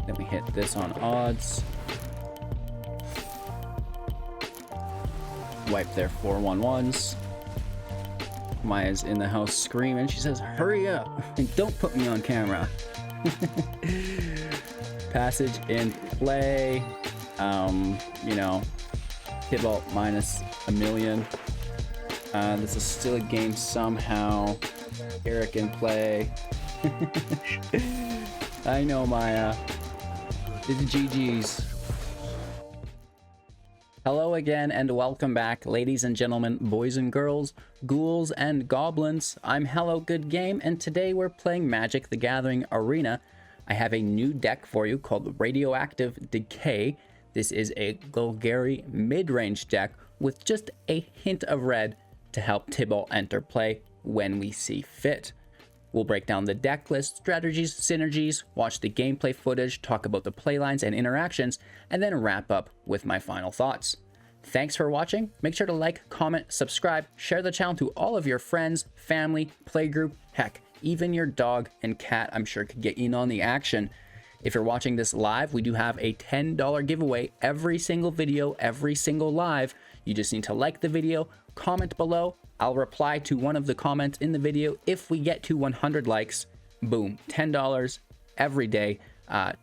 Then we hit this on odds. Wipe their 4/1/1s. Maya's in the house screaming. She says, hurry up and don't put me on camera. Passage in play. You know, Tybalt minus a million. This is still a game somehow. Eric in play. I know, Maya. It's GG's. Hello again and welcome back, ladies and gentlemen, boys and girls, ghouls and goblins. I'm Hello Good Game, and today we're playing Magic the Gathering Arena. I have a new deck for you called Radioactive Decay. This is a Golgari Midrange deck with just a hint of red to help Tybalt enter play when we see fit. We'll break down the deck list, strategies, synergies, watch the gameplay footage, talk about the playlines and interactions, and then wrap up with my final thoughts. Thanks for watching. Make sure to like, comment, subscribe, share the channel to all of your friends, family, playgroup, heck, even your dog and cat I'm sure could get in on the action. If you're watching this live, we do have a $10 giveaway every single video, every single live. You just need to like the video, comment below. I'll reply to one of the comments in the video. If we get to 100 likes, boom, $10 every day,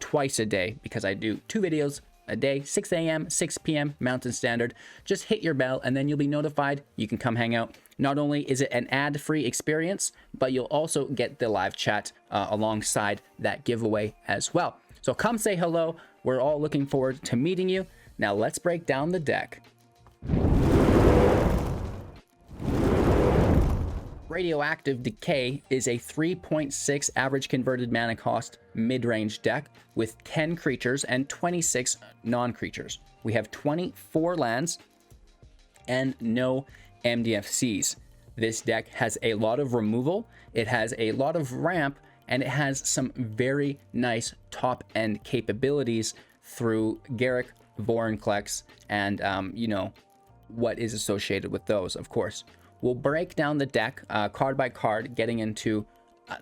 twice a day, because I do 2 videos a day, 6 a.m., 6 p.m. Mountain Standard. Just hit your bell and then you'll be notified. You can come hang out. Not only is it an ad-free experience, but you'll also get the live chat alongside that giveaway as well. So come say hello. We're all looking forward to meeting you. Now let's break down the deck. Radioactive Decay is a 3.6 average converted mana cost mid-range deck with 10 creatures and 26 non-creatures. We have 24 lands and no MDFCs. This deck has a lot of removal, it has a lot of ramp, and it has some very nice top-end capabilities through Garruk, Vorinclex, and you know, what is associated with those, of course. We'll break down the deck card by card, getting into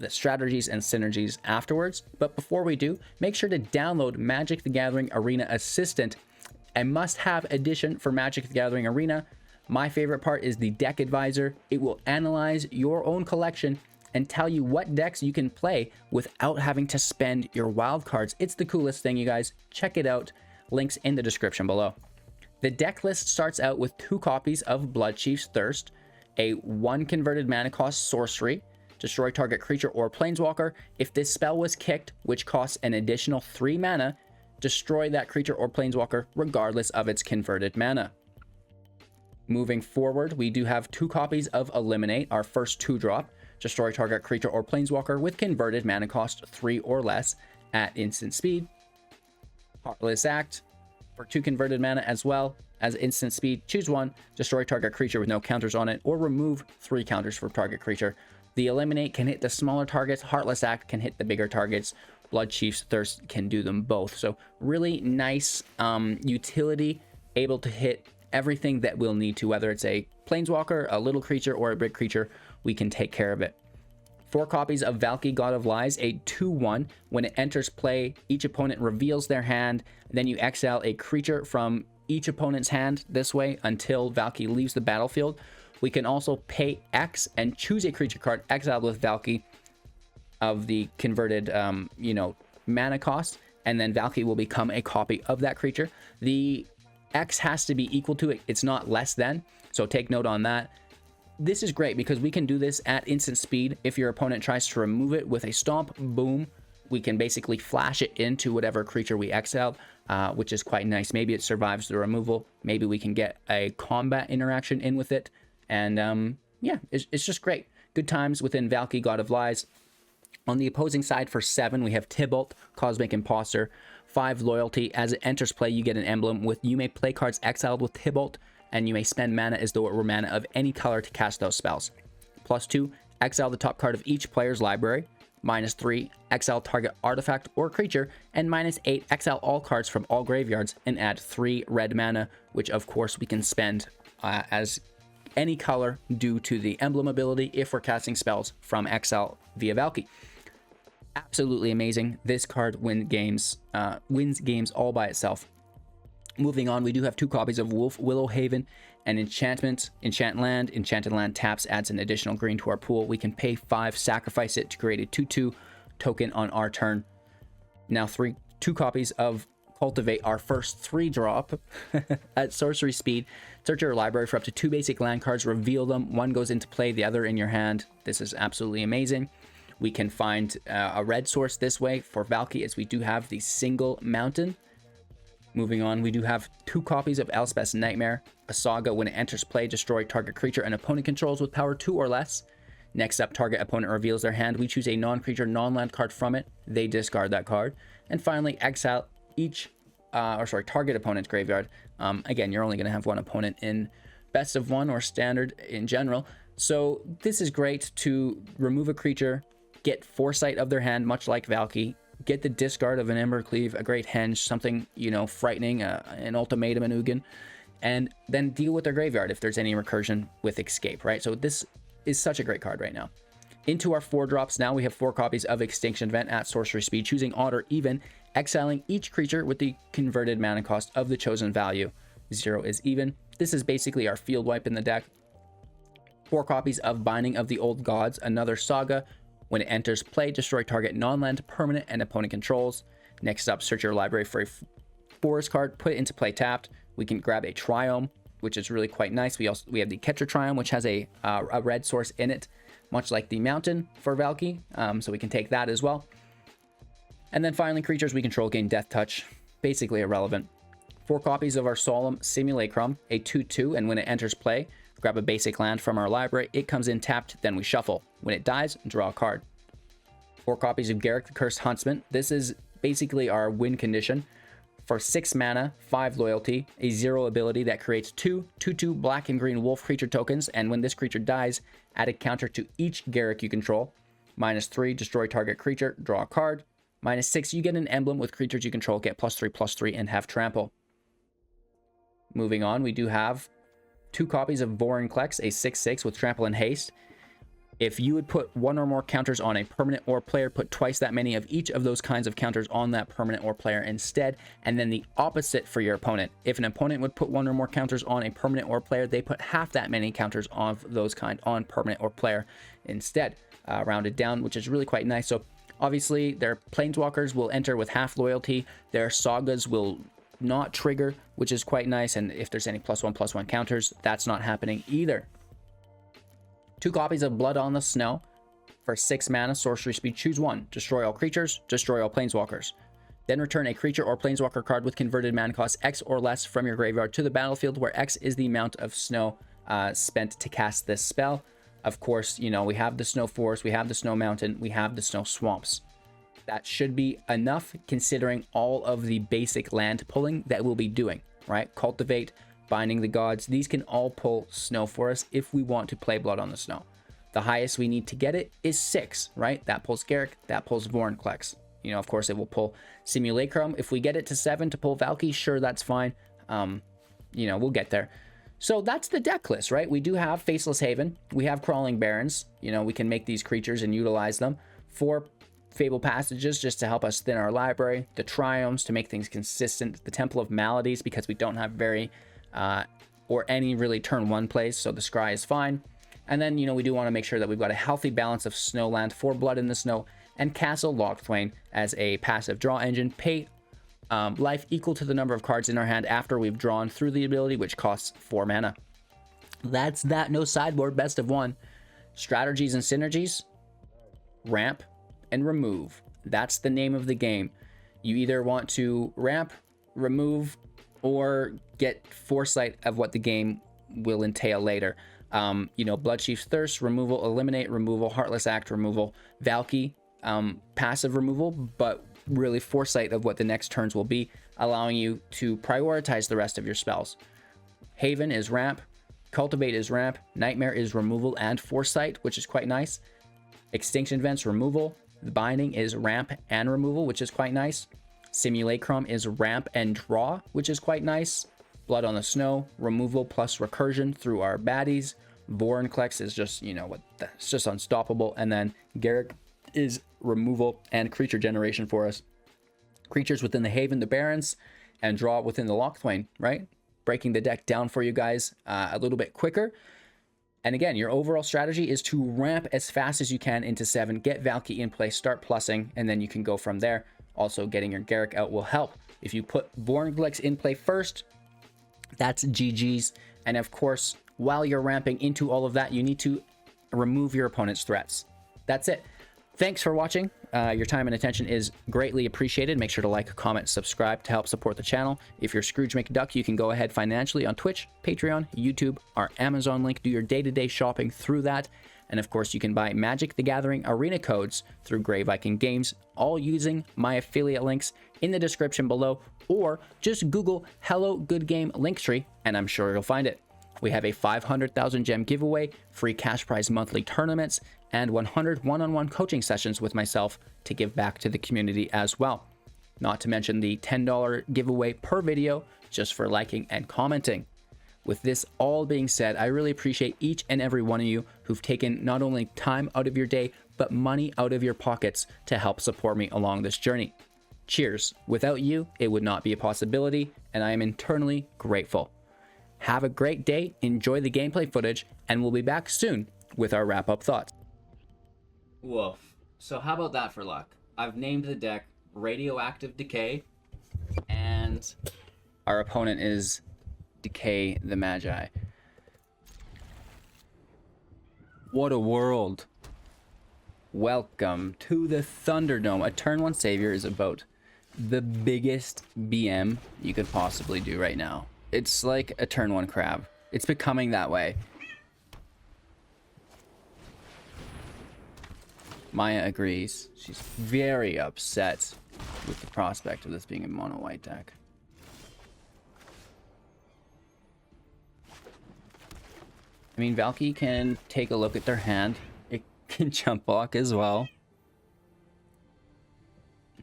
the strategies and synergies afterwards. But before we do, make sure to download Magic the Gathering Arena Assistant, a must-have edition for Magic the Gathering Arena. My favorite part is the Deck Advisor. It will analyze your own collection and tell you what decks you can play without having to spend your wild cards. It's the coolest thing, you guys. Check it out. Links in the description below. The deck list starts out with 2 copies of Bloodchief's Thirst, a 1 converted mana cost sorcery, destroy target creature or planeswalker. If this spell was kicked, which costs an additional 3 mana, destroy that creature or planeswalker regardless of its converted mana. Moving forward, we do have 2 copies of Eliminate, our first 2-drop, destroy target creature or planeswalker with converted mana cost 3 or less at instant speed. Heartless Act for 2 converted mana as well. As instant speed, choose 1, destroy target creature with no counters on it, or remove 3 counters for target creature. The Eliminate can hit the smaller targets, Heartless Act can hit the bigger targets, Bloodchief's Thirst can do them both. So really nice utility, able to hit everything that we'll need to, whether it's a planeswalker, a little creature, or a big creature, we can take care of it. 4 copies of Valki God of Lies, a 2/1. When it enters play, each opponent reveals their hand, then you exile a creature from each opponent's hand this way until Valki leaves the battlefield. We can also pay X and choose a creature card exiled with Valki of the converted you know, mana cost, and then Valki will become a copy of that creature. The X has to be equal to it, it's not less than, so take note on that. This is great because we can do this at instant speed. If your opponent tries to remove it with a stomp, boom, we can basically flash it into whatever creature we exiled, which is quite nice. Maybe it survives the removal. Maybe we can get a combat interaction in with it. And yeah, it's just great. Good times within Valki God of Lies. On the opposing side for 7, we have Tybalt, Cosmic Imposter. 5 loyalty. As it enters play, you get an emblem with you may play cards exiled with Tybalt, and you may spend mana as though it were mana of any color to cast those spells. +2, exile the top card of each player's library. -3, exile target artifact or creature, and -8, exile all cards from all graveyards and add 3 red mana, which of course we can spend as any color due to the emblem ability if we're casting spells from exile via Valki. Absolutely amazing. This card wins games all by itself. Moving on, we do have 2 copies of Wolfwillow Haven and Enchantment. Enchanted land taps, adds an additional green to our pool. We can pay 5, sacrifice it to create a 2/2 token on our turn. Now 2 copies of Cultivate, our first 3-drop at sorcery speed. Search your library for up to 2 basic land cards, reveal them. One goes into play, the other in your hand. This is absolutely amazing. We can find a red source this way for Valki, as we do have the single mountain. Moving on, we do have 2 copies of Elspeth's Nightmare, a saga. When it enters play, destroy target creature an opponent controls with power 2 or less. Next up, target opponent reveals their hand. We choose a non-creature, non-land card from it. They discard that card. And finally, exile target opponent's graveyard. Again, you're only going to have one opponent in best of 1 or standard in general. So this is great to remove a creature, get foresight of their hand, much like Valki, get the discard of an Embercleave, a Great Henge, something, you know, frightening, an Ultimatum, an Ugin, and then deal with their graveyard if there's any recursion with Escape, right? So this is such a great card right now. Into our 4-drops now, we have 4 copies of Extinction Event at sorcery speed, choosing odd or even, exiling each creature with the converted mana cost of the chosen value. 0 is even. This is basically our field wipe in the deck. 4 copies of Binding of the Old Gods, another saga. When it enters play, destroy target non-land permanent and opponent controls. Next up, search your library for a forest card, put it into play tapped. We can grab a Triome, which is really quite nice. We have the Ketcher Triome, which has a red source in it, much like the mountain for Valki. So we can take that as well. And then finally, creatures we control gain Death Touch, basically irrelevant. 4 copies of our Solemn Simulacrum, a 2/2, and when it enters play, grab a basic land from our library. It comes in tapped, then we shuffle. When it dies, draw a card. 4 copies of Garruk the Cursed Huntsman. This is basically our win condition. For 6 mana, 5 loyalty, a 0 ability that creates 2/2 black and green wolf creature tokens, and when this creature dies, add a counter to each Garruk you control. -3, destroy target creature, draw a card. -6, you get an emblem with creatures you control, get +3/+3, and have trample. Moving on, we do have 2 copies of Vorinclex, a 6/6 with trample and haste. If you would put 1 or more counters on a permanent or player, put twice that many of each of those kinds of counters on that permanent or player instead, and then the opposite for your opponent. If an opponent would put 1 or more counters on a permanent or player, they put half that many counters of those kind on permanent or player instead, rounded down, which is really quite nice. So obviously their planeswalkers will enter with half loyalty, their sagas will not trigger, which is quite nice, and if there's any +1/+1 counters, that's not happening either. 2 copies of Blood on the Snow. For 6 mana, sorcery speed, choose 1. Destroy all creatures, destroy all planeswalkers. Then return a creature or planeswalker card with converted mana cost X or less from your graveyard to the battlefield, where X is the amount of snow spent to cast this spell. Of course, you know, we have the Snow Forest, we have the Snow Mountain, we have the Snow Swamps. That should be enough considering all of the basic land pulling that we'll be doing, right? Cultivate, Binding the Gods, these can all pull snow for us if we want to play Blood on the Snow. The highest we need to get it is 6, right? That pulls Garruk, that pulls Vorinclex. You know, of course, it will pull Simulacrum. If we get it to 7 to pull Valki, sure, that's fine. You know, we'll get there. So that's the deck list, right? We do have Faceless Haven. We have Crawling Barrens. You know, we can make these creatures and utilize them. 4 Fable Passages just to help us thin our library. The Triomes to make things consistent. The Temple of Maladies because we don't have very... or any really turn 1 plays, so the Scry is fine. And then, you know, we do want to make sure that we've got a healthy balance of Snowland for Blood in the Snow and Castle Locthwain as a passive draw engine. Pay life equal to the number of cards in our hand after we've drawn through the ability, which costs 4 mana. That's that. No sideboard, best of 1. Strategies and synergies, ramp and remove. That's the name of the game. You either want to ramp, remove, or get foresight of what the game will entail later. You know, Bloodchief's Thirst, removal, eliminate, removal, Heartless Act, removal, Valki, passive removal, but really foresight of what the next turns will be, allowing you to prioritize the rest of your spells. Haven is ramp, Cultivate is ramp, Nightmare is removal and foresight, which is quite nice. Extinction Event's removal, the Binding is ramp and removal, which is quite nice. Simulacrum is ramp and draw, which is quite nice. Blood on the Snow, removal plus recursion through our baddies. Vorinclex is just, you know, it's just unstoppable. And then Garruk is removal and creature generation for us. Creatures within the Haven, the Barrens, and draw within the Locthwain, right? Breaking the deck down for you guys a little bit quicker. And again, your overall strategy is to ramp as fast as you can into 7, get Valki in play, start plussing, and then you can go from there. Also, getting your Garruk out will help. If you put Vornglex in play first, that's GG's. And of course, while you're ramping into all of that, you need to remove your opponent's threats. That's it. Thanks for watching. Your time and attention is greatly appreciated. Make sure to like, comment, subscribe to help support the channel. If you're Scrooge McDuck, you can go ahead financially on Twitch, Patreon, YouTube, our Amazon link. Do your day-to-day shopping through that. And of course, you can buy Magic the Gathering arena codes through Grey Viking Games, all using my affiliate links in the description below, or just Google Hello Good Game Linktree, and I'm sure you'll find it. We have a 500,000 gem giveaway, free cash prize monthly tournaments, and 100 one-on-one coaching sessions with myself to give back to the community as well. Not to mention the $10 giveaway per video just for liking and commenting. With this all being said, I really appreciate each and every one of you who've taken not only time out of your day, but money out of your pockets to help support me along this journey. Cheers. Without you, it would not be a possibility, and I am eternally grateful. Have a great day, enjoy the gameplay footage, and we'll be back soon with our wrap-up thoughts. Woof. So how about that for luck? I've named the deck Radioactive Decay, and our opponent is Decay the Magi. What a world. Welcome to the Thunderdome. A turn 1 savior is about the biggest BM you could possibly do right now. It's like a turn 1 crab. It's becoming that way. Maya agrees. She's very upset with the prospect of this being a mono white deck. I mean, Valki can take a look at their hand. It can jump block as well.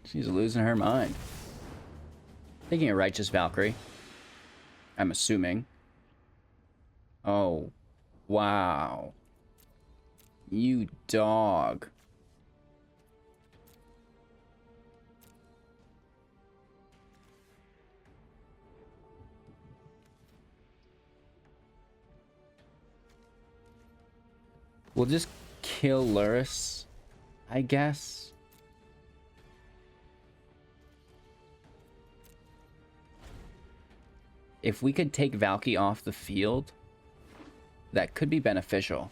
She's losing her mind. Thinking a Righteous Valkyrie. I'm assuming. Oh, wow. You dog. We'll just kill Luris, I guess. If we could take Valki off the field, that could be beneficial.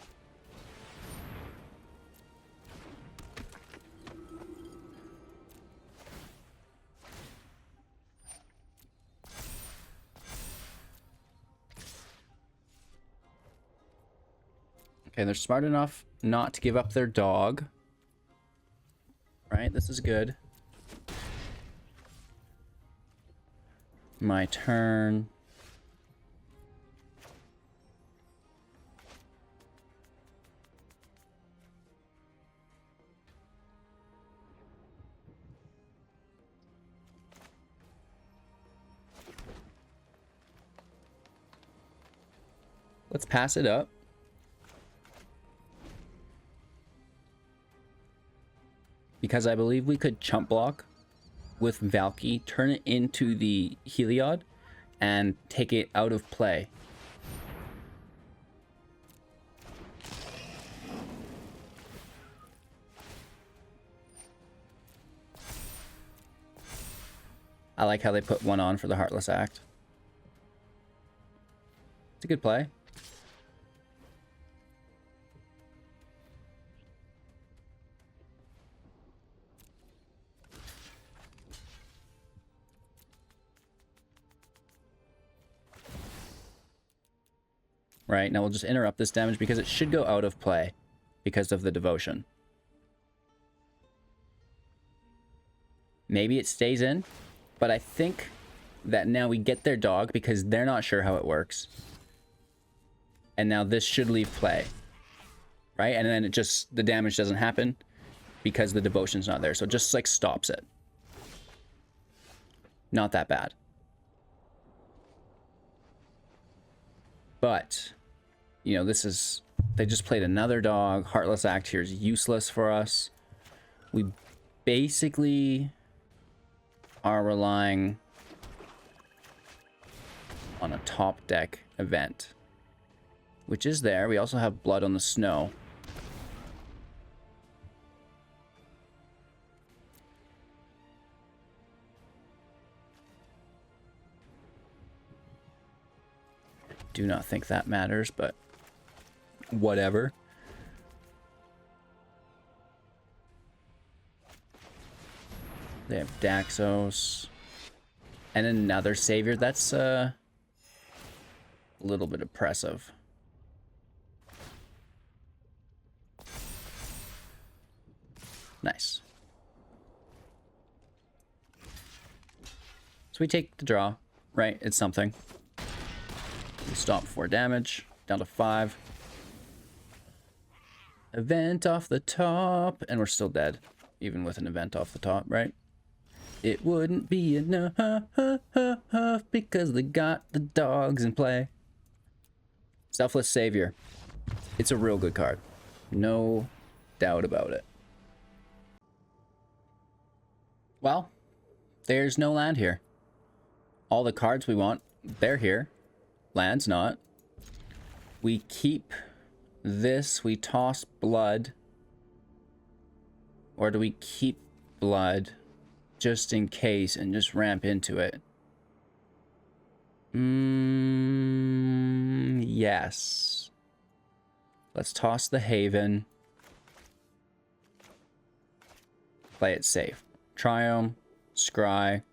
Okay, they're smart enough not to give up their dog. Right, this is good. My turn. Let's pass it up. Because I believe we could chump block with Valki, turn it into the Heliod, and take it out of play. I like how they put one on for the Heartless Act. It's a good play. Right, now we'll just interrupt this damage because it should go out of play because of the devotion. Maybe it stays in, but I think that now we get their dog because they're not sure how it works. And now this should leave play. Right, and then it just, the damage doesn't happen because the devotion's not there. So it just like stops it. Not that bad. But, you know, this is, they just played another dog. Heartless Act here is useless for us. We basically are relying on a top deck event, which is there. We also have Blood on the Snow. Do not think that matters, but whatever. They have Daxos and another savior. That's a little bit oppressive. Nice. So we take the draw, right? It's something. We stop 4 damage, down to 5. Event off the top, and we're still dead, even with an event off the top, right? It wouldn't be enough because they got the dogs in play. Selfless Savior. It's a real good card. No doubt about it. Well, there's no land here. All the cards we want, they're here. Land's not. We keep this. We toss Blood. Or do we keep Blood just in case and just ramp into it? Yes. Let's toss the Haven. Play it safe. Triome, Scry,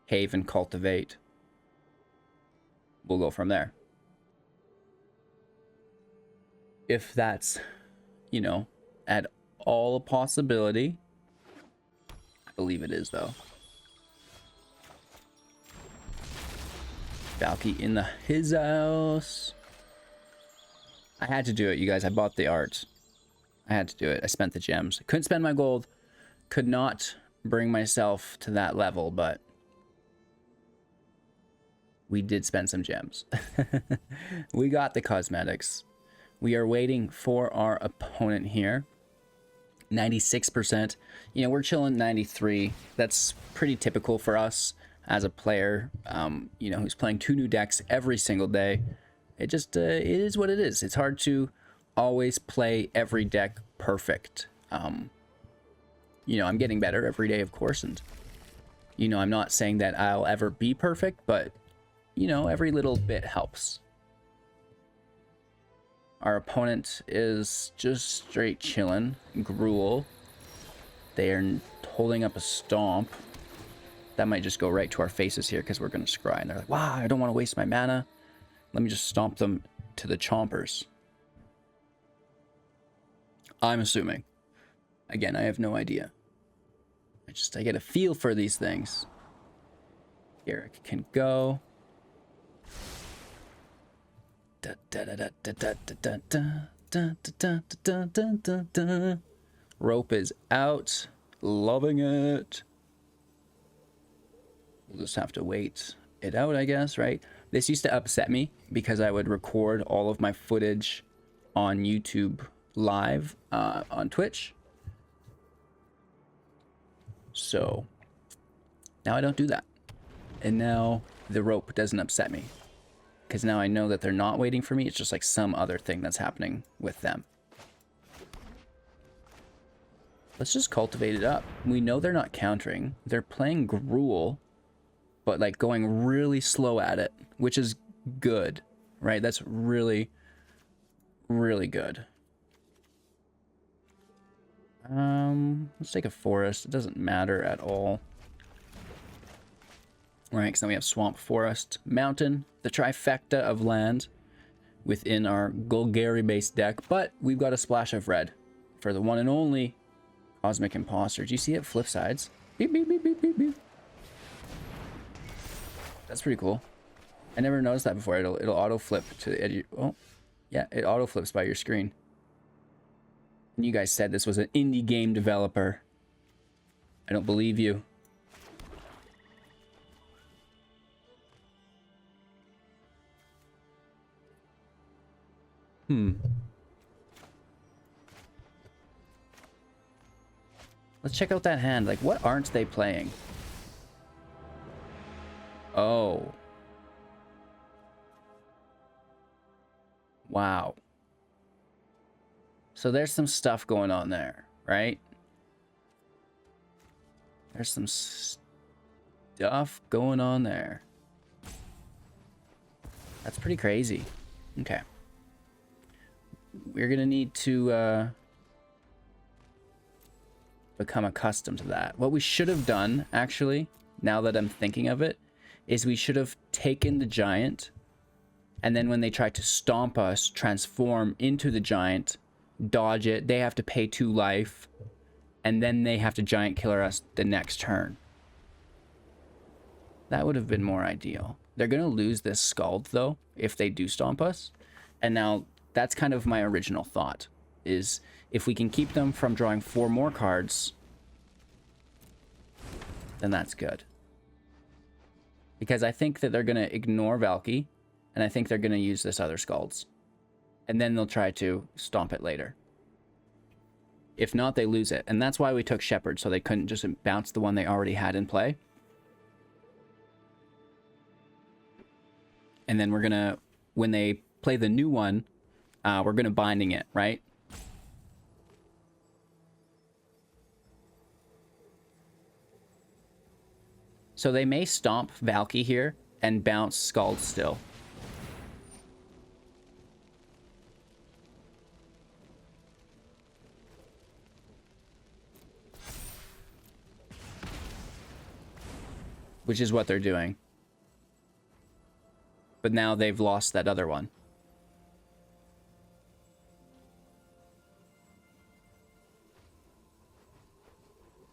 Haven, Cultivate. We'll go from there. If that's, you know, at all a possibility. I believe it is, though. Valki in his house. I had to do it, you guys. I bought the art. I had to do it. I spent the gems. Couldn't spend my gold. Could not bring myself to that level, but we did spend some gems. We got the cosmetics. We are waiting for our opponent here. 96%. You know, we're chilling 93. That's pretty typical for us as a player, you know, who's playing 2 new decks every single day. It just, it is what it is. It's hard to always play every deck perfect. You know, I'm getting better every day, of course, and, you know, I'm not saying that I'll ever be perfect, but, you know, every little bit helps. Our opponent is just straight chilling. Gruul. They are holding up a Stomp. That might just go right to our faces here because we're going to scry. And they're like, wow, I don't want to waste my mana. Let me just stomp them to the chompers. I'm assuming. Again, I have no idea. I get a feel for these things. Eric can go. Rope is out. Loving it. We'll just have to wait it out, I guess, right? This used to upset me because I would record all of my footage on YouTube live on Twitch. So now I don't do that. And now the rope doesn't upset me. Because now I know that they're not waiting for me. It's just like some other thing that's happening with them. Let's just cultivate it up. We know they're not countering. They're playing Gruul, but like going really slow at it, which is good, right? That's really, really good. Let's take a forest. It doesn't matter at all. Right, because then we have Swamp, Forest, Mountain, the trifecta of land within our Golgari-based deck, but we've got a splash of red for the one and only Cosmic Imposter. Do you see it flip sides? Beep, beep, beep, beep, beep, beep. That's pretty cool. I never noticed that before. It'll auto flip to the edge. Oh, yeah, it auto flips by your screen. And you guys said this was an indie game developer. I don't believe you. Let's check out that hand. Like, what aren't they playing? Oh. Wow. So there's some stuff going on there, right? There's some stuff going on there. That's pretty crazy. Okay. We're gonna need to become accustomed to that. What we should have done, actually, now that I'm thinking of it, is we should have taken the giant, and then when they try to stomp us, transform into the giant, dodge it, they have to pay 2 life, and then they have to giant killer us the next turn. That would have been more ideal. They're gonna lose this Scald, though, if they do stomp us. And now, that's kind of my original thought, is if we can keep them from drawing 4 more cards, then that's good. Because I think that they're gonna ignore Valki, and I think they're gonna use this other Scalds. And then they'll try to stomp it later. If not, they lose it. And that's why we took Shepherd, so they couldn't just bounce the one they already had in play. And then we're gonna, when they play the new one, we're gonna binding it, right? So they may stomp Valki here and bounce Scald still. Which is what they're doing. But now they've lost that other one.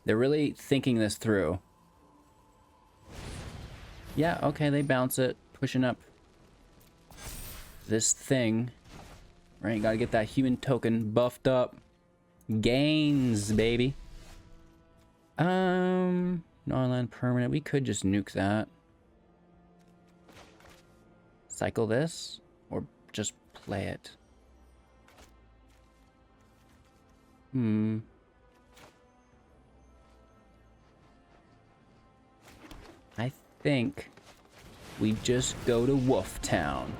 They're really thinking this through. Yeah, okay, they bounce it, pushing up this thing. Right, gotta get that human token buffed up. Gains, baby. Non-land permanent. We could just nuke that. Cycle this, or just play it. I think we just go to Wolf Town.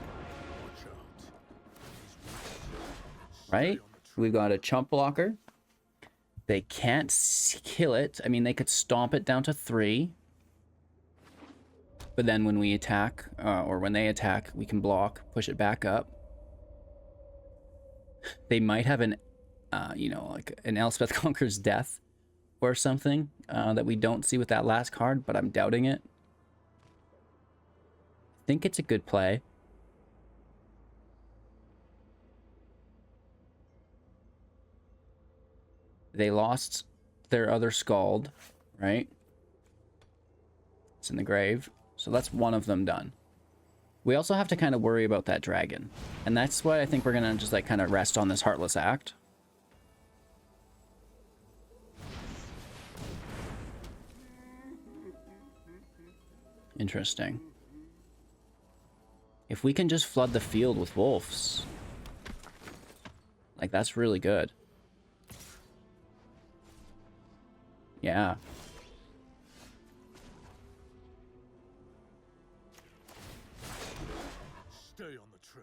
Right? We've got a chump blocker. They can't kill it. I mean, they could stomp it down to 3. But then when we attack, or when they attack, we can block, push it back up. They might have an, you know, like an Elspeth Conquers Death or something that we don't see with that last card, but I'm doubting it. I think it's a good play. They lost their other Scald, right? It's in the grave. So that's one of them done. We also have to kind of worry about that dragon. And that's why I think we're going to just like kind of rest on this Heartless Act. Interesting. If we can just flood the field with wolves, like that's really good. Yeah. Stay on the trail.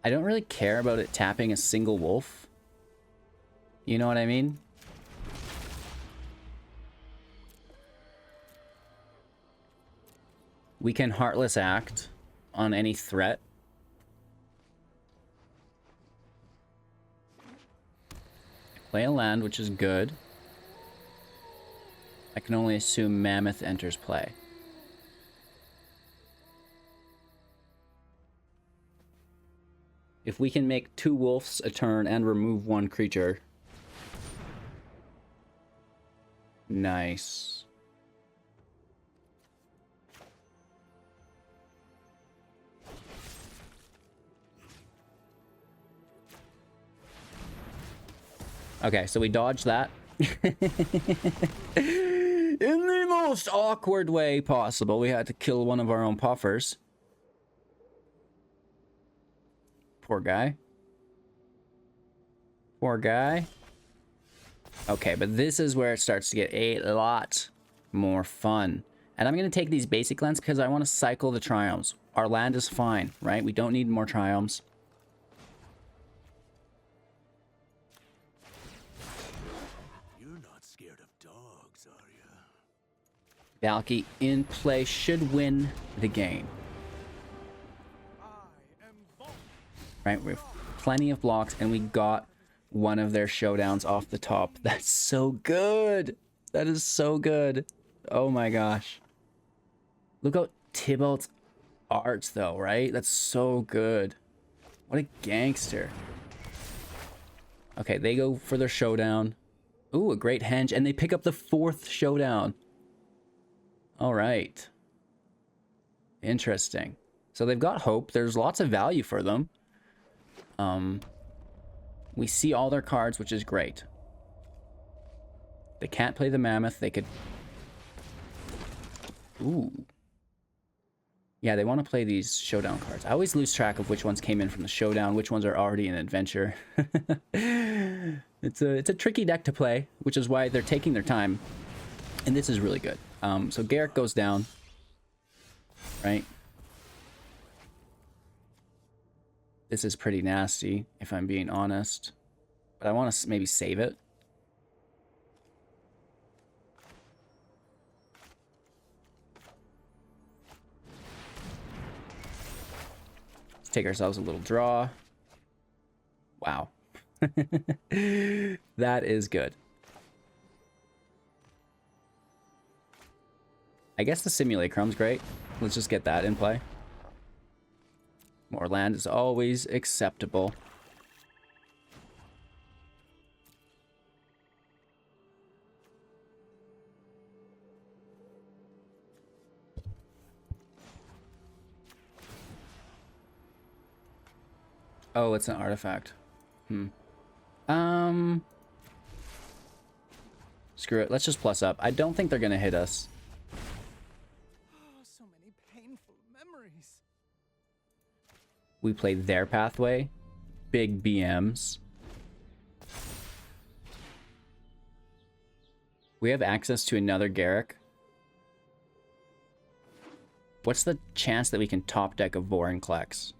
I don't really care about it tapping a single wolf. You know what I mean? We can Heartless Act on any threat. Play a land, which is good. I can only assume Mammoth enters play. If we can make 2 wolves a turn and remove 1 creature. Nice. Okay, so we dodged that. In the most awkward way possible, we had to kill one of our own puffers. Poor guy. Poor guy. Okay, but this is where it starts to get a lot more fun. And I'm going to take these basic lands because I want to cycle the triomes. Our land is fine, right? We don't need more triomes. You're not scared of dogs, are you? Valki in play should win the game. Right, we have plenty of blocks, and we got one of their showdowns off the top. That's so good. That is so good. Oh my gosh. Look at Tybalt's art, though, right? That's so good. What a gangster. Okay, they go for their showdown. Ooh, a great henge, and they pick up the 4th showdown. All right. Interesting. So they've got hope. There's lots of value for them. We see all their cards, which is great. They can't play the mammoth. They could... Ooh. Yeah, they want to play these showdown cards. I always lose track of which ones came in from the showdown, which ones are already in adventure. It's a tricky deck to play, which is why they're taking their time. And this is really good. So Garrick goes down. Right? This is pretty nasty, if I'm being honest. But I want to maybe save it. Let's take ourselves a little draw. Wow. That is good. I guess the Simulacrum's great. Let's just get that in play. More land is always acceptable. Oh, it's an artifact. Screw it. Let's just plus up. I don't think they're gonna hit us. So many painful memories. We play their pathway. Big BMs. We have access to another Garrick. What's the chance that we can top deck a Vorinclex?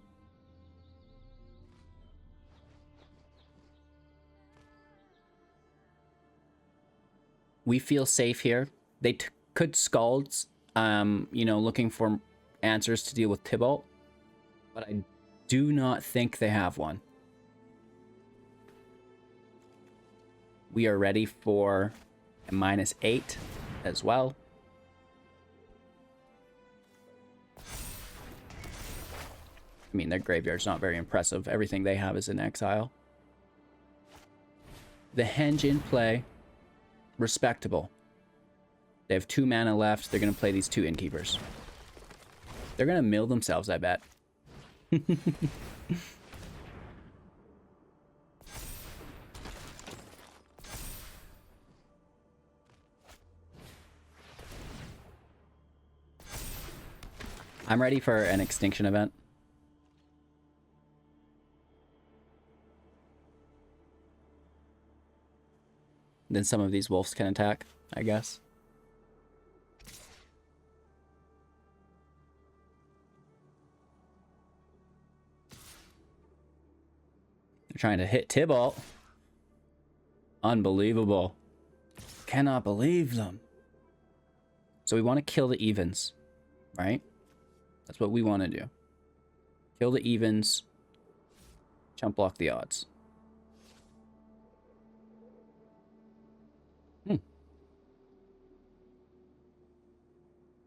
We feel safe here. They could Scalds, you know, looking for answers to deal with Tybalt. But I do not think they have one. We are ready for a -8 as well. I mean, their graveyard's not very impressive. Everything they have is in exile. The henge in play. Respectable. They have 2 mana left. They're going to play these 2 innkeepers. They're going to mill themselves, I bet. I'm ready for an Extinction Event. Then some of these wolves can attack, I guess. They're trying to hit Tybalt. Unbelievable. Cannot believe them. So we want to kill the evens, right? That's what we want to do. Kill the evens. Chump block the odds.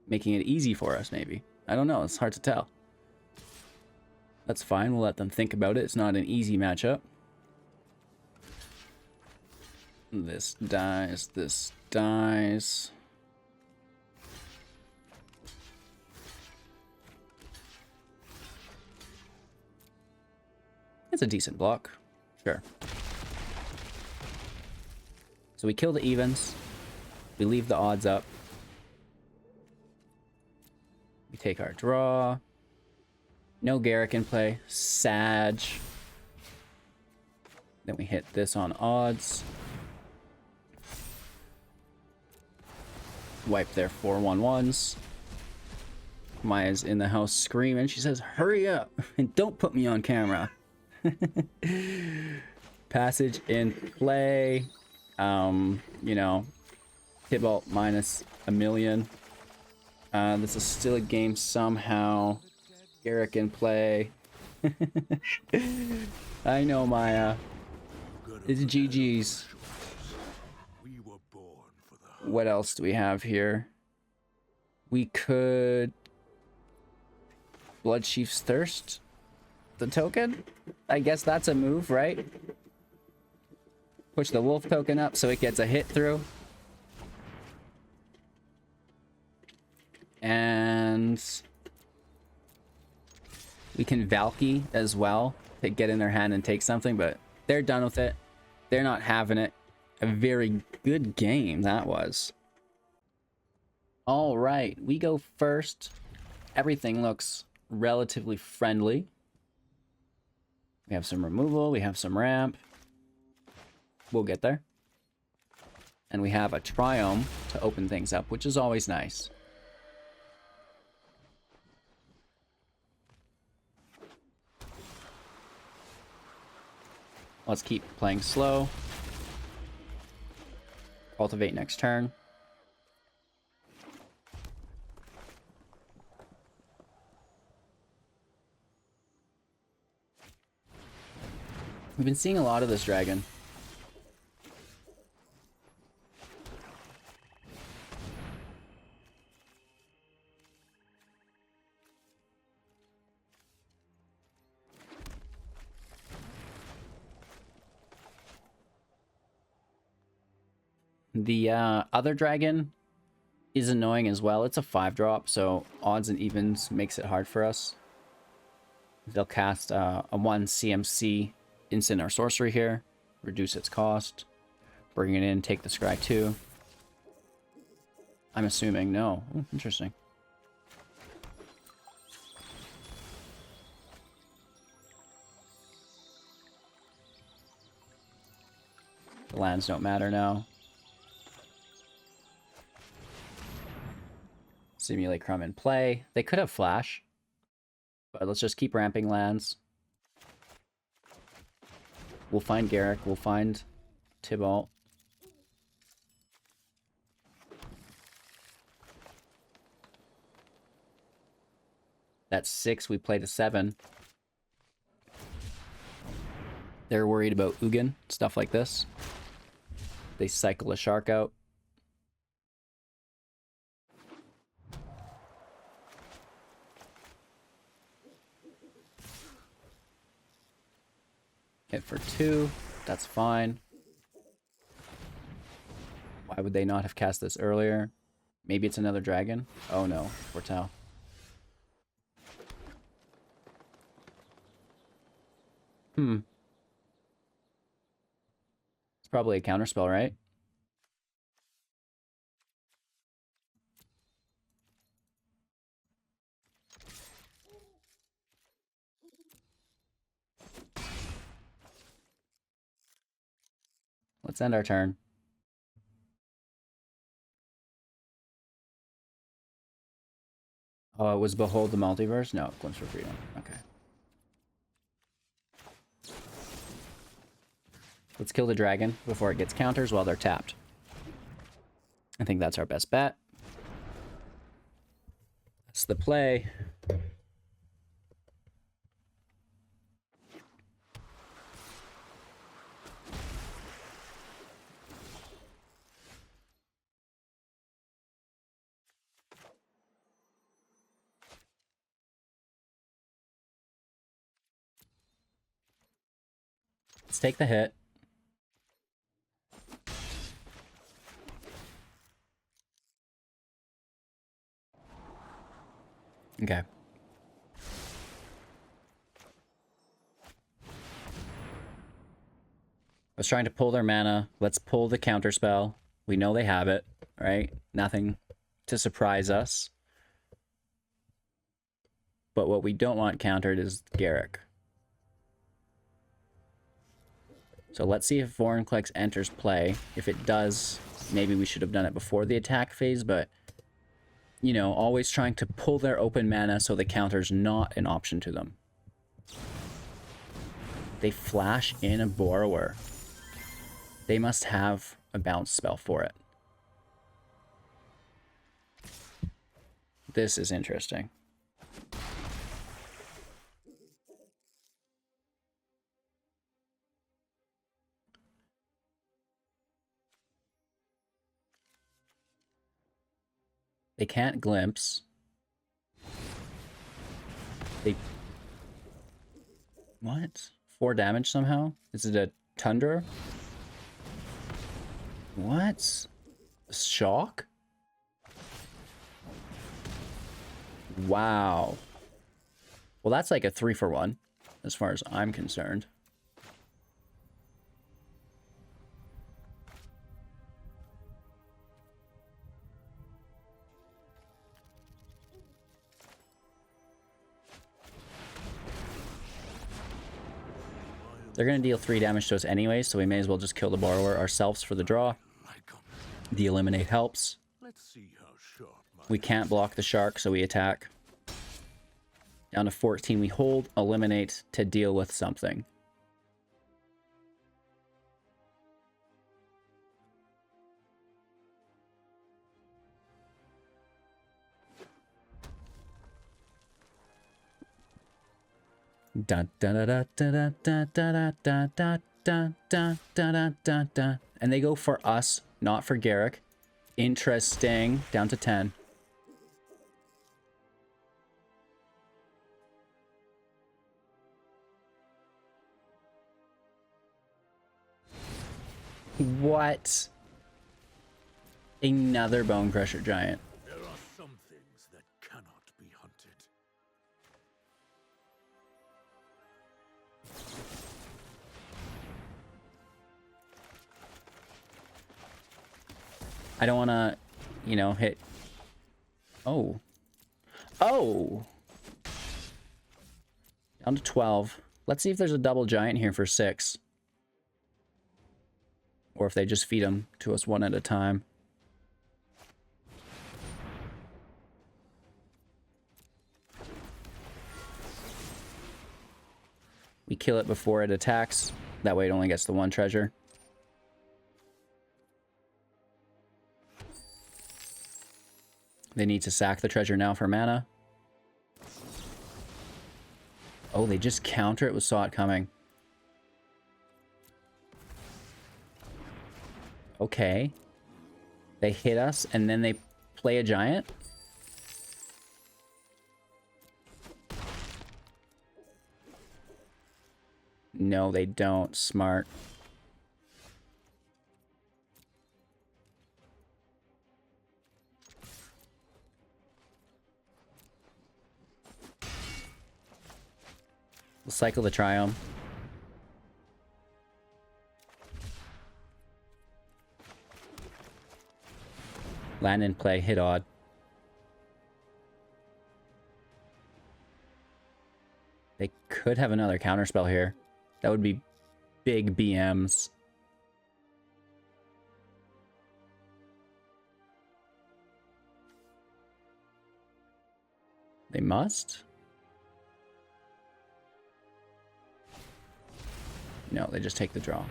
Making it easy for us, maybe. I don't know. It's hard to tell. That's fine. We'll let them think about it. It's not an easy matchup. This dies. This dies. It's a decent block. Sure. So we kill the evens. We leave the odds up. Take our draw. No Garrick in play. Sag. Then we hit this on odds. Wipe their 4/1/1s. Maya's in the house screaming. She says, hurry up and don't put me on camera. Passage in play. You know, Tybalt minus a million. This is still a game somehow. Garrick in play. I know, Maya. It's GG's. What else do we have here? We could... Bloodchief's Thirst? The token? I guess that's a move, right? Push the wolf token up so it gets a hit through. And... we can Valki as well to get in their hand and take something, but they're done with it. They're not having it. A very good game that was. All right, we go first. Everything looks relatively friendly. We have some removal, we have some ramp. We'll get there. And we have a Triome to open things up, which is always nice. Let's keep playing slow. Cultivate next turn. We've been seeing a lot of this dragon. The other dragon is annoying as well. It's a 5-drop, so odds and evens makes it hard for us. They'll cast a 1 CMC instant or sorcery here, reduce its cost, bring it in, take the scry 2. I'm assuming no. Ooh, interesting. The lands don't matter now. Simulacrum in play. They could have flash, but let's just keep ramping lands. We'll find Garrick. We'll find Tybalt. That's 6. We played a 7. They're worried about Ugin, stuff like this. They cycle a shark out. Hit for 2. That's fine. Why would they not have cast this earlier? Maybe it's another dragon? Oh no, Foretell. It's probably a counterspell, right? Let's end our turn. Oh, it was Behold the Multiverse? No, Glimpse for Freedom. Okay. Let's kill the dragon before it gets counters while they're tapped. I think that's our best bet. That's the play. Let's take the hit. Okay. I was trying to pull their mana. Let's pull the counter spell. We know they have it, right? Nothing to surprise us. But what we don't want countered is Garrick. So let's see if Vorinclex enters play. If it does, maybe we should have done it before the attack phase, but, you know, always trying to pull their open mana so the counter's not an option to them. They flash in a Borrower. They must have a bounce spell for it. This is interesting. They can't glimpse. They... What? 4 damage somehow? Is it a Tundra? What? Shock? Wow. Well, that's like a 3-for-1, as far as I'm concerned. They're going to deal 3 damage to us anyway, so we may as well just kill the Borrower ourselves for the draw. The eliminate helps. We can't block the shark, so we attack. Down to 14, we hold, eliminate to deal with something. Da da da da da da da da da da da da da da. And they go for us, not for Garrick. Interesting. Down to 10. What? Another Bone Crusher Giant. There are some things that cannot be hunted. I don't want to, you know, hit... Oh. Oh! Down to 12. Let's see if there's a double giant here for 6. Or if they just feed them to us one at a time. We kill it before it attacks. That way it only gets the 1 treasure. They need to sack the treasure now for mana. Oh, they just counter it. We saw it coming. Okay. They hit us and then they play a giant? No, they don't. Smart. We'll cycle the Triome. Land in play, hit odd. They could have another counterspell here. That would be big BMs. They must? No, they just take the draw.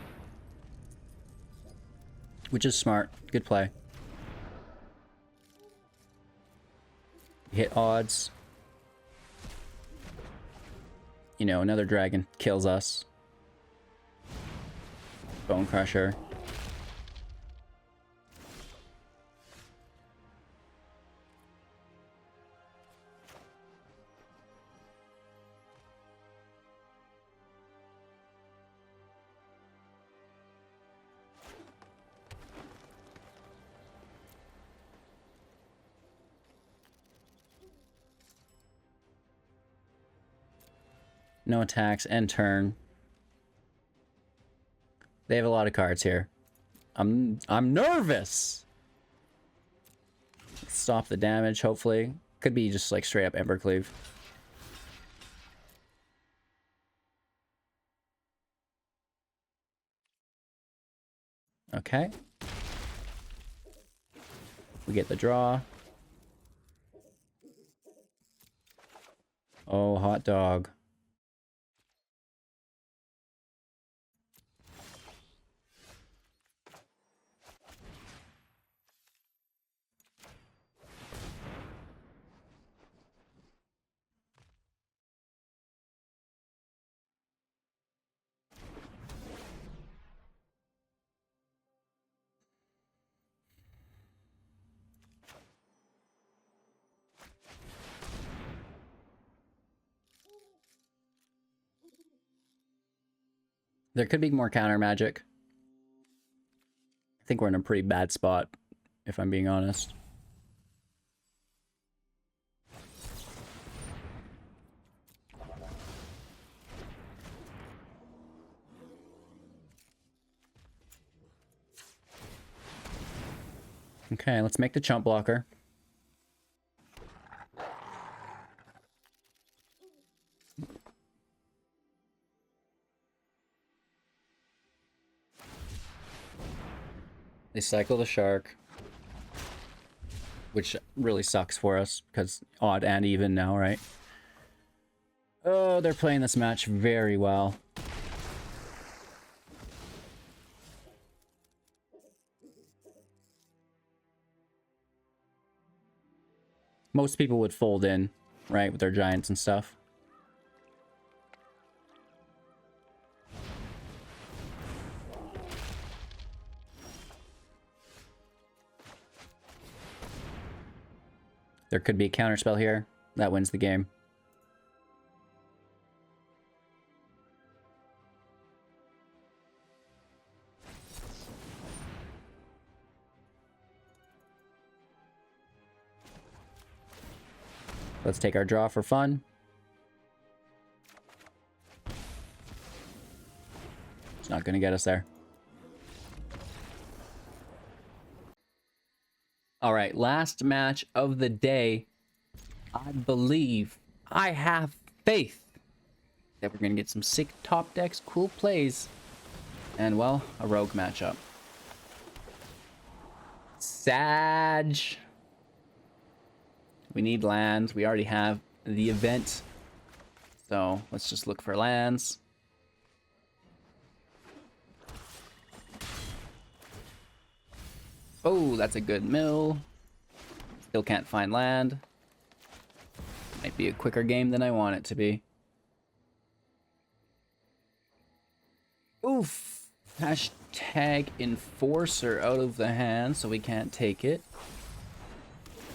Which is smart. Good play. Hit odds. You know, another dragon kills us. Bone Crusher. No attacks, end turn. They have a lot of cards here. I'm nervous. Stop the damage, hopefully. Could be just like straight up Embercleave. Okay. We get the draw. Oh, hot dog. There could be more counter magic. I think we're in a pretty bad spot, if I'm being honest. Okay, let's make the chump blocker. They cycle the shark, which really sucks for us because odd and even now, right? Oh, they're playing this match very well. Most people would fold in, right, with their giants and stuff. There could be a counterspell here. That wins the game. Let's take our draw for fun. It's not going to get us there. All right, last match of the day. I believe, I have faith that we're going to get some sick top decks, cool plays, and, well, a rogue matchup. Sag. We need lands. We already have the event. So let's just look for lands. Oh, that's a good mill. Still can't find land. Might be a quicker game than I want it to be. Oof. Hashtag Enforcer out of the hand, so we can't take it.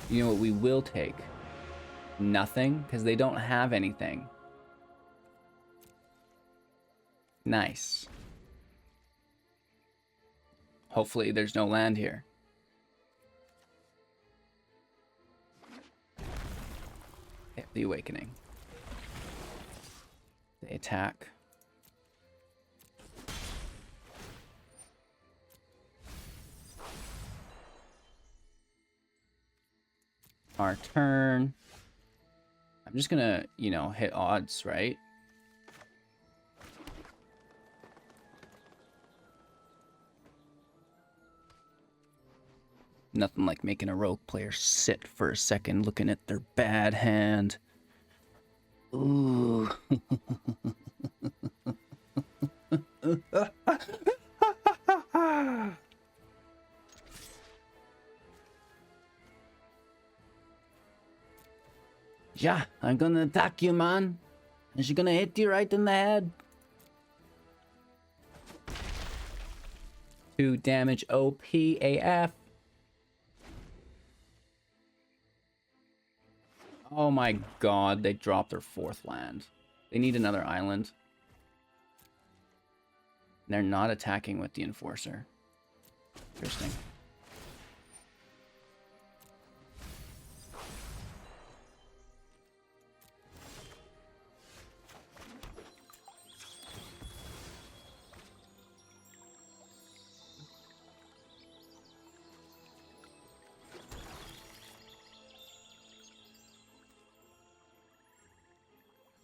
You know what we will take? Nothing, because they don't have anything. Nice. Hopefully there's no land here. Yeah, the Awakening. They attack. Our turn. I'm just gonna, you know, hit odds, right? Nothing like making a rogue player sit for a second looking at their bad hand. Ooh. Yeah, I'm gonna attack you, man. And she's gonna hit you right in the head. 2 damage OP AF. Oh my god, they dropped their 4th land. They need another island. They're not attacking with the Enforcer. Interesting.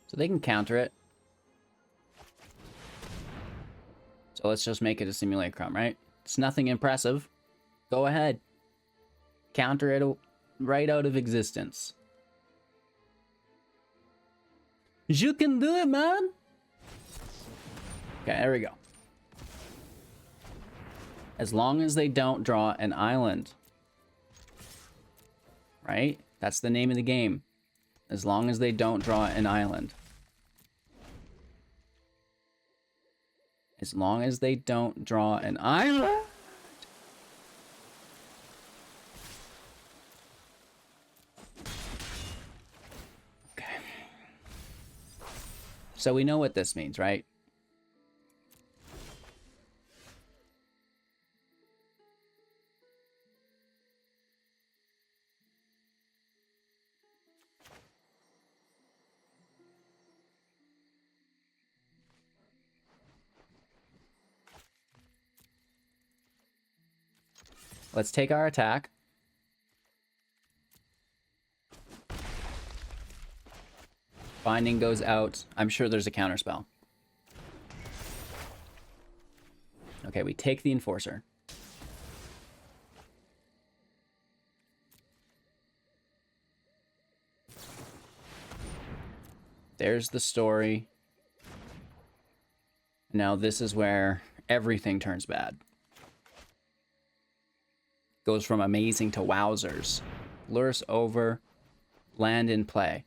So they can counter it. So let's just make it a Simulacrum, right? It's nothing impressive. Go ahead. Counter it right out of existence. You can do it, man. Okay, there we go. As long as they don't draw an island. Right? That's the name of the game. As long as they don't draw an island. As long as they don't draw an island. Okay. So we know what this means, right? Let's take our attack. Binding goes out. I'm sure there's a counterspell. Okay, we take the Enforcer. There's the story. Now this is where everything turns bad. Goes from amazing to wowzers. Lures over, land in play.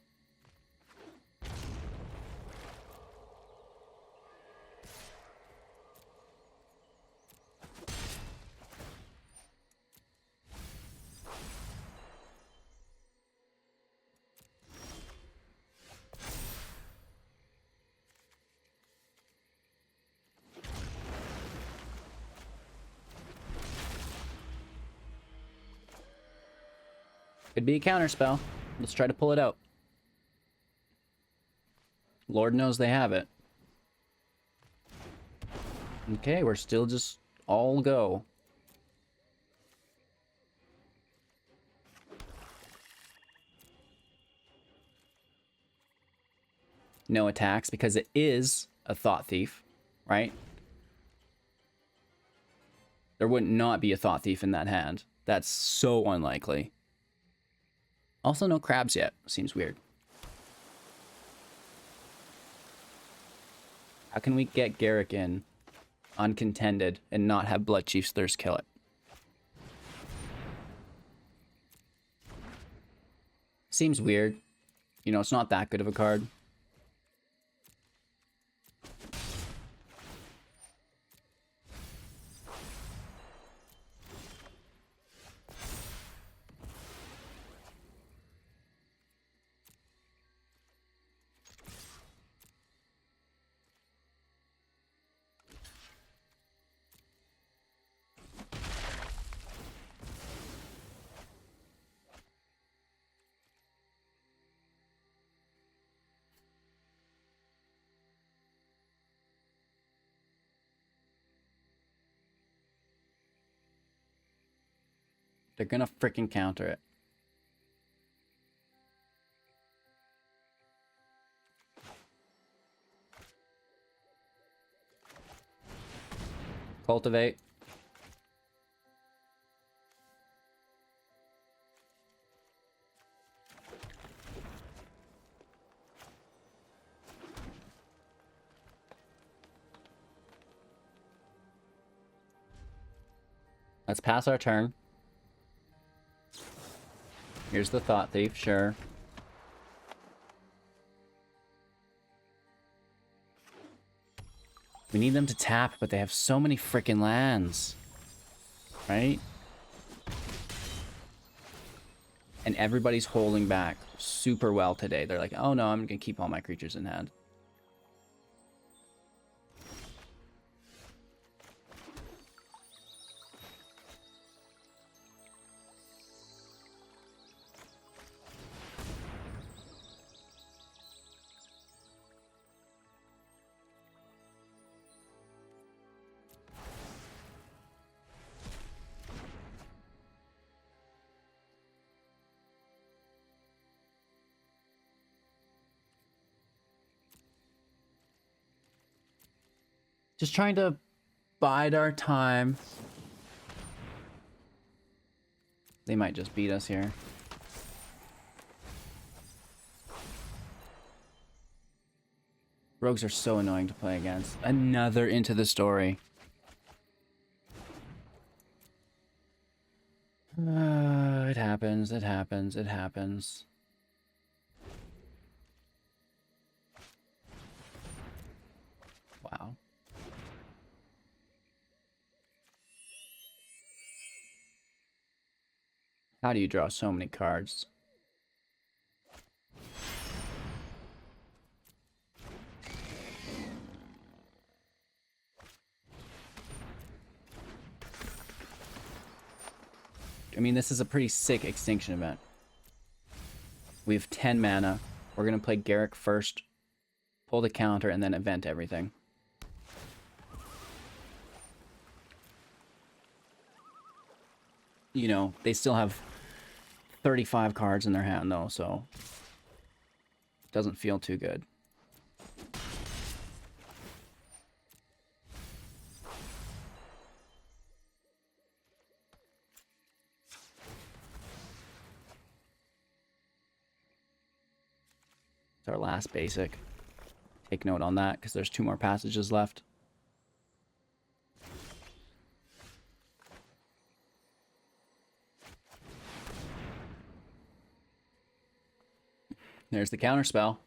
Could be a counterspell. Let's try to pull it out. Lord knows they have it. Okay, we're still just all go. No attacks because it is a Thought Thief, right? There wouldn't not be a Thought Thief in that hand. That's so unlikely. Also, no crabs yet. Seems weird. How can we get Garrick in uncontended and not have Bloodchief's Thirst kill it? Seems weird. You know, it's not that good of a card. They're gonna freaking counter it. Cultivate. Let's pass our turn. Here's the Thought Thief, sure. We need them to tap, but they have so many freaking lands. Right? And everybody's holding back super well today. They're like, oh no, I'm gonna keep all my creatures in hand. Just trying to bide our time. They might just beat us here. Rogues are so annoying to play against. Another Into the Story. It happens, it happens, it happens. Wow. How do you draw so many cards? I mean, this is a pretty sick Extinction Event. We have 10 mana. We're going to play Garrick first, pull the counter, and then event everything. You know, they still have 35 cards in their hand, though, so it doesn't feel too good. It's our last basic. Take note on that, because there's 2 more passages left. There's the counter spell.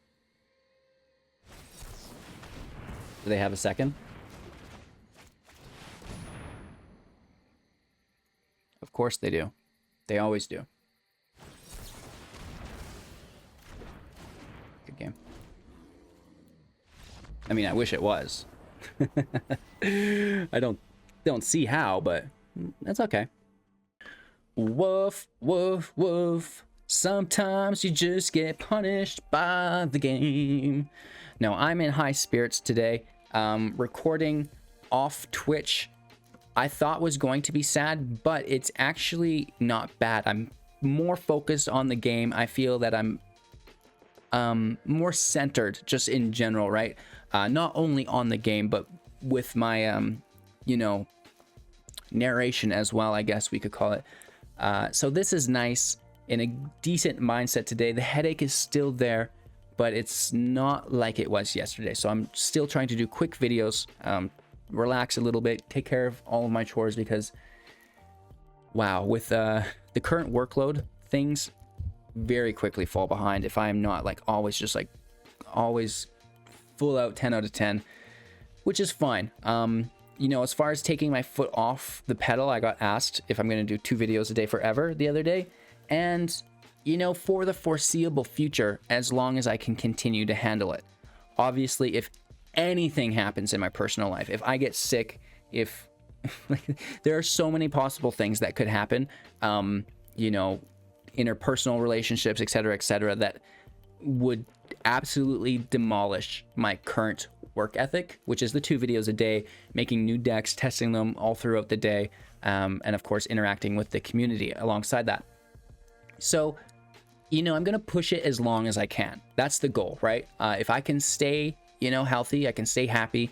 Do they have a second? Of course they do. They always do. Good game. I mean, I wish it was. I don't see how, but that's okay. Woof, woof, woof. Sometimes you just get punished by the game. No, I'm in high spirits today. Recording off Twitch, I thought was going to be sad, but it's actually not bad. I'm more focused on the game. I feel that I'm more centered just in general, right? Not only on the game, but with my, you know, narration as well, I guess we could call it. So this is nice. In a decent mindset today. The headache is still there, but it's not like it was yesterday. So I'm still trying to do quick videos, relax a little bit, take care of all of my chores, because wow, with the current workload, things very quickly fall behind if I am not like always just like always full out 10 out of 10, which is fine. You know, as far as taking my foot off the pedal, I got asked if I'm going to do 2 videos a day forever the other day. And, you know, for the foreseeable future, as long as I can continue to handle it. Obviously, if anything happens in my personal life, if I get sick, if there are so many possible things that could happen, you know, interpersonal relationships, etc., that would absolutely demolish my current work ethic, which is the 2 videos a day, making new decks, testing them all throughout the day, and of course, interacting with the community alongside that. So, you know, I'm going to push it as long as I can. That's the goal, right? If I can stay, you know, healthy, I can stay happy,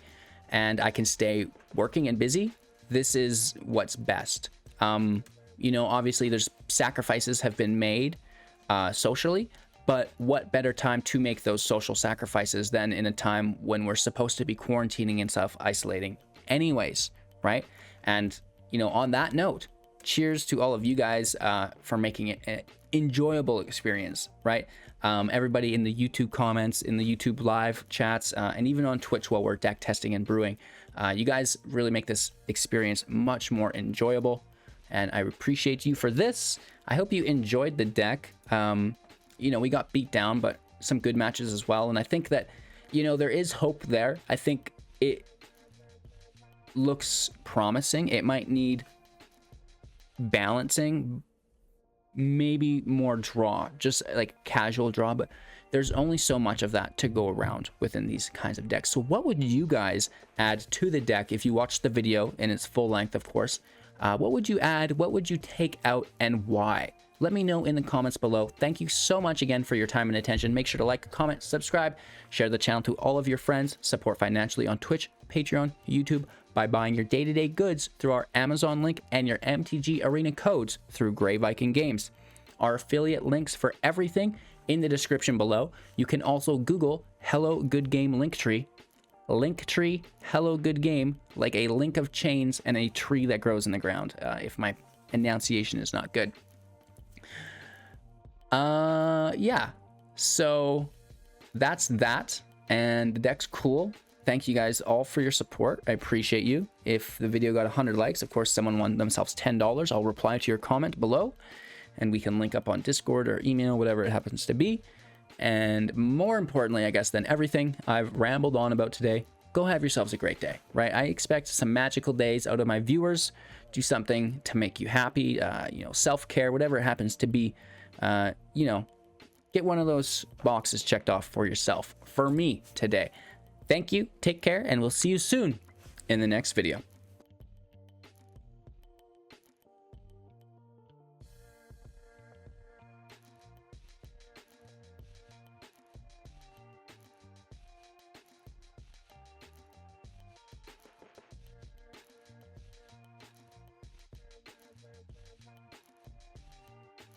and I can stay working and busy, this is what's best. You know, obviously there's sacrifices have been made socially, but what better time to make those social sacrifices than in a time when we're supposed to be quarantining and self-isolating anyways, right? And, you know, on that note, cheers to all of you guys for making it an enjoyable experience, right? Everybody in the YouTube comments, in the YouTube live chats, and even on Twitch while we're deck testing and brewing. You guys really make this experience much more enjoyable, and I appreciate you for this. I hope you enjoyed the deck. You know, we got beat down, but some good matches as well, and I think that, you know, there is hope there. I think it looks promising. It might need balancing, maybe more draw, just like casual draw, but there's only so much of that to go around within these kinds of decks. So what would you guys add to the deck if you watched the video in its full length, of course? What would you add? What would you take out, and why? Let me know in the comments below. Thank you so much again for your time and attention. Make sure to like, comment, subscribe, share the channel to all of your friends, support financially on Twitch, Patreon, YouTube by buying your day-to-day goods through our Amazon link and your MTG Arena codes through Grey Viking Games. Our affiliate links for everything in the description below. You can also Google Hello Good Game Linktree Hello Good Game, like a link of chains and a tree that grows in the ground, if my enunciation is not good. Yeah, so that's that, and the deck's cool. Thank you guys all for your support. I appreciate you. If the video got 100 likes, of course, someone won themselves $10. I'll reply to your comment below, and we can link up on Discord or email, whatever it happens to be. And more importantly, I guess, than everything I've rambled on about today, go have yourselves a great day, right? I expect some magical days out of my viewers. Do something to make you happy, you know, self-care, whatever it happens to be. You know, get one of those boxes checked off for yourself, for me today. Thank you, take care, and we'll see you soon in the next video.